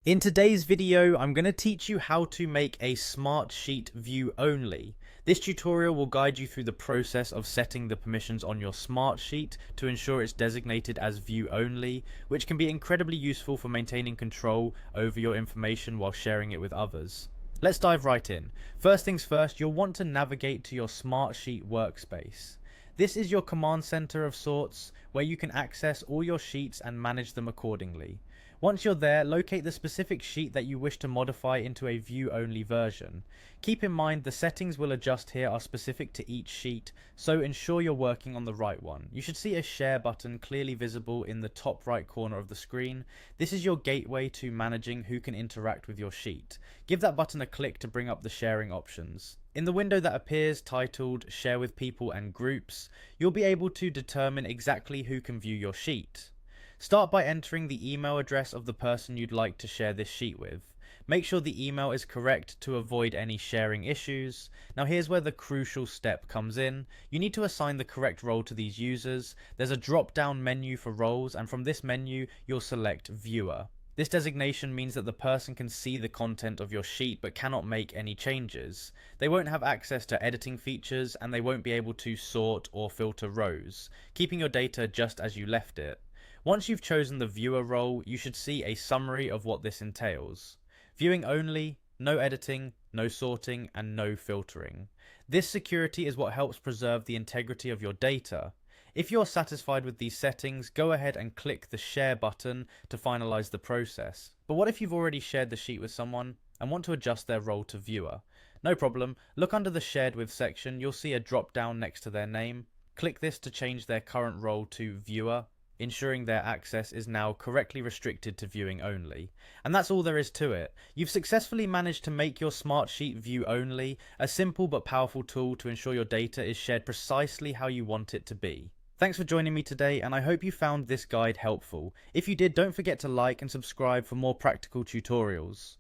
In today's video, I'm going to teach you how to make a Smartsheet view only. This tutorial will guide you through the process of setting the permissions on your Smartsheet to ensure it's designated as view only, which can be incredibly useful for maintaining control over your information while sharing it with others. Let's dive right in. First things first, you'll want to navigate to your Smartsheet workspace. This is your command center of sorts, where you can access all your sheets and manage them accordingly. Once you're there, locate the specific sheet that you wish to modify into a view-only version. Keep in mind the settings we'll adjust here are specific to each sheet, so ensure you're working on the right one. You should see a share button clearly visible in the top right corner of the screen. This is your gateway to managing who can interact with your sheet. Give that button a click to bring up the sharing options. In the window that appears titled Share with People and Groups, you'll be able to determine exactly who can view your sheet. Start by entering the email address of the person you'd like to share this sheet with. Make sure the email is correct to avoid any sharing issues. Now here's where the crucial step comes in. You need to assign the correct role to these users. There's a drop-down menu for roles, and from this menu you'll select Viewer. This designation means that the person can see the content of your sheet but cannot make any changes. They won't have access to editing features, and they won't be able to sort or filter rows, keeping your data just as you left it. Once you've chosen the viewer role, you should see a summary of what this entails. Viewing only, no editing, no sorting, and no filtering. This security is what helps preserve the integrity of your data. If you're satisfied with these settings, go ahead and click the share button to finalize the process. But what if you've already shared the sheet with someone and want to adjust their role to viewer? No problem, look under the shared with section. You'll see a drop down next to their name. Click this to change their current role to viewer, ensuring their access is now correctly restricted to viewing only. And that's all there is to it. You've successfully managed to make your Smartsheet view only, a simple but powerful tool to ensure your data is shared precisely how you want it to be. Thanks for joining me today, and I hope you found this guide helpful. If you did, don't forget to like and subscribe for more practical tutorials.